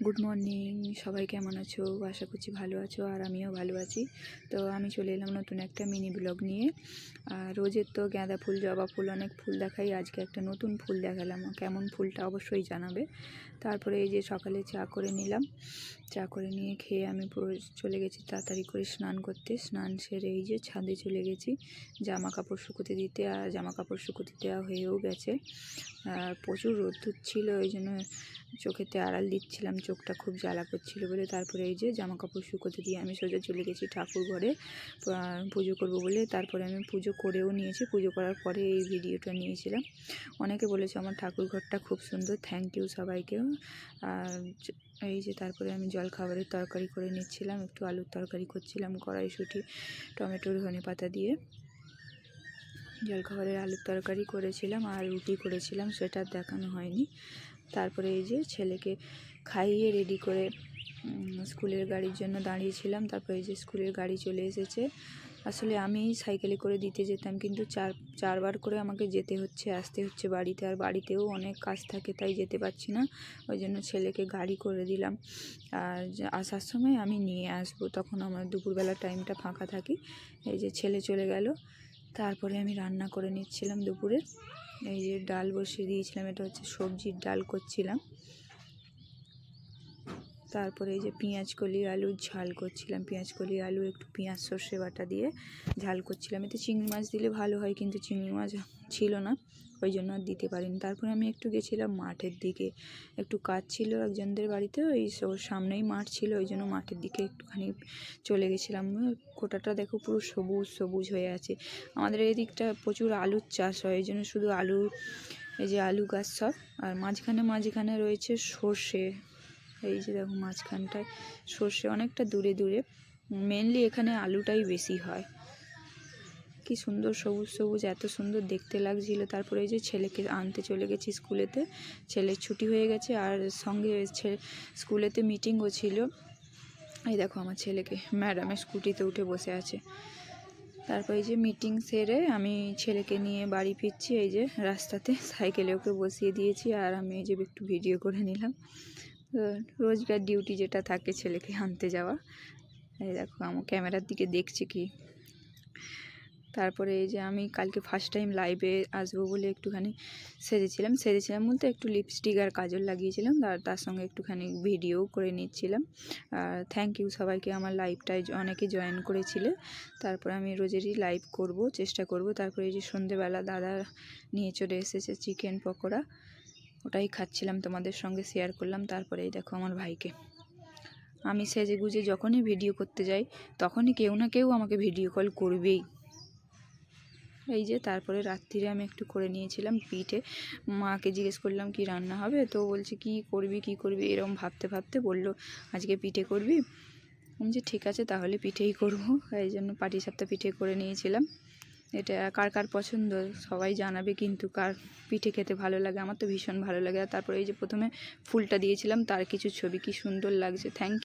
Good morning, সবাই কেমন আছো? আশা করছি ভালো আছো, আর আমিও ভালো আছি। তো আমি চলে এলাম নতুন একটা মিনি ব্লগ নিয়ে। রোজের তো গাঁদা ফুল, জবা ফুল, অনেক ফুল দেখাই। আজকে একটা নতুন ফুল দেখালাম, কেমন ফুলটা অবশ্যই জানাবে। তারপরে এই যে সকালে চা করে নিলাম, চা করে নিয়ে খেয়ে আমি চলে গেছি তাড়াতাড়ি করে স্নান করতে। স্নান সেরে এই যে ছাদে চলে গেছি জামা কাপড় শুকোতে দিতে, আর জামা কাপড় শুকোতে দেওয়া হয়েও গেছে। প্রচুর রোদ্দুর ছিল, ওই জন্য চোখেতে আড়াল দিচ্ছিলাম, চোখটা খুব জ্বালা করছিল বলে। তারপরে এই যে জামা কাপড় শুকোতে দিয়ে আমি সোজা চলে গেছি ঠাকুর ঘরে পুজো করব বলে। তারপরে আমি পুজো করেও নিয়েছি, পুজো করার পরে এই ভিডিওটা নিয়েছিলাম। অনেকে বলেছে আমার ঠাকুর ঘরটা খুব সুন্দর, থ্যাংক ইউ সবাইকেও। আর এই যে তারপরে আমি জলখাবারের তরকারি করে নিচ্ছিলাম, একটু আলুর তরকারি করছিলাম, কড়াইশুঁটি টমেটোর ধনেপাতা দিয়ে জলখাবারের আলুর তরকারি করেছিলাম, আর রুটি করেছিলাম, সেটা দেখানো হয়নি। তারপরে এই যে ছেলেকে খাইয়ে রেডি করে স্কুলের গাড়ির জন্য দাঁড়িয়েছিলাম। তারপরে এই যে স্কুলের গাড়ি চলে এসেছে। আসলে আমি সাইকেলে করে দিতে যেতাম, কিন্তু চারবার করে আমাকে যেতে হচ্ছে, আসতে হচ্ছে বাড়িতে, আর বাড়িতেও অনেক কাজ থাকে, তাই যেতে পারছি না। ওই জন্য ছেলেকে গাড়ি করে দিলাম, আর আসার সময় আমি নিয়ে আসবো, তখন আমার দুপুরবেলা টাইমটা ফাঁকা থাকি। এই যে ছেলে চলে গেল। তারপরে আমি রান্না করে নিচ্ছিলাম দুপুরে। এই যে ডাল বসিয়ে দিয়েছিলাম, এটা হচ্ছে সবজির ডাল করছিলাম। তারপরে এই যে পেঁয়াজ কলি আলুর ঝাল করছিলাম, পেঁয়াজ কলি আলু একটু পেঁয়াজ সর্ষে বাটা দিয়ে ঝাল করছিলাম। এতে চিংড়ি মাছ দিলে ভালো হয়, কিন্তু চিংড়ি মাছ ছিল না, ওই জন্য আর দিতে পারিনি। তারপরে আমি একটু গেছিলাম মাঠের দিকে, একটু কাজ ছিল একজনদের বাড়িতে, ওই ওর সামনেই মাঠ ছিল, ওই জন্য মাঠের দিকে একটুখানি চলে গেছিলাম। গোটাটা দেখো পুরো সবুজ সবুজ হয়ে আছে। আমাদের এই দিকটা প্রচুর আলুর চাষ হয়, এই জন্য শুধু আলু, এই যে আলু গাছ সব, আর মাঝখানে রয়েছে সর্ষে। এই যে দেখো মাঝখানটায় সর্ষে, অনেকটা দূরে দূরে। মেনলি এখানে আলুটাই বেশি হয়। কি সুন্দর সবুজ সবুজ, এত সুন্দর দেখতে লাগছিল। তারপরে এই যে ছেলেকে আনতে চলে গেছি স্কুলেতে, ছেলের ছুটি হয়ে গেছে, আর সঙ্গে স্কুলেতে মিটিংও ছিল। এই দেখো আমার ছেলেকে ম্যাডামের স্কুটিতে উঠে বসে আছে। তারপর এই যে মিটিং সেরে আমি ছেলেকে নিয়ে বাড়ি ফিরছি, এই যে রাস্তাতে সাইকেলে ওকে বসিয়ে দিয়েছি, আর আমি এই যে একটু ভিডিও করে নিলাম। রোজকার ডিউটি যেটা থাকে ছেলেকে আনতে যাওয়া। এই দেখো আমার ক্যামেরার দিকে দেখছে কি। তারপরে এই যে আমি কালকে ফার্স্ট টাইম লাইভে আসবো বলে একটুখানি সেজেছিলাম বলতে একটু লিপস্টিক আর কাজল লাগিয়েছিলাম, আর তার সঙ্গে একটুখানি ভিডিও করে নিচ্ছিলাম। আর থ্যাংক ইউ সবাইকে, আমার লাইভটায় অনেকে জয়েন করেছিলে। তারপরে আমি রোজেরই লাইভ চেষ্টা করব। তারপরে এই যে সন্ধেবেলা দাদা নিয়ে চলে এসেছে চিকেন পকোড়া, ওটাই খাচ্ছিলাম, তোমাদের সঙ্গে শেয়ার করলাম। তারপরে এই দেখো আমার ভাইকে, আমি সেজে গুজে যখনই ভিডিও করতে যাই তখনই কেউ না কেউ আমাকে ভিডিও কল করবেই। এই যে তারপরে রাত্রিরে আমি একটু করে নিয়েছিলাম পিঠে। মাকে জিজ্ঞেস করলাম কি রান্না হবে, তো বলছে কি করবি এরকম ভাবতে ভাবতে বলল আজকে পিঠে করবি। আমি যে ঠিক আছে তাহলে পিঠেই করব। এই জন্য পাটিসাপটা পিঠে করে নিয়েছিলাম। এটা কার কার পছন্দ সবাই জানাবে, কিন্তু কার পিঠে খেতে ভালো লাগে, আমার তো ভীষণ ভালো লাগে। আর তারপরে এই যে প্রথমে ফুলটা দিয়েছিলাম, তার কিছু ছবি, কি সুন্দর লাগছে, থ্যাংক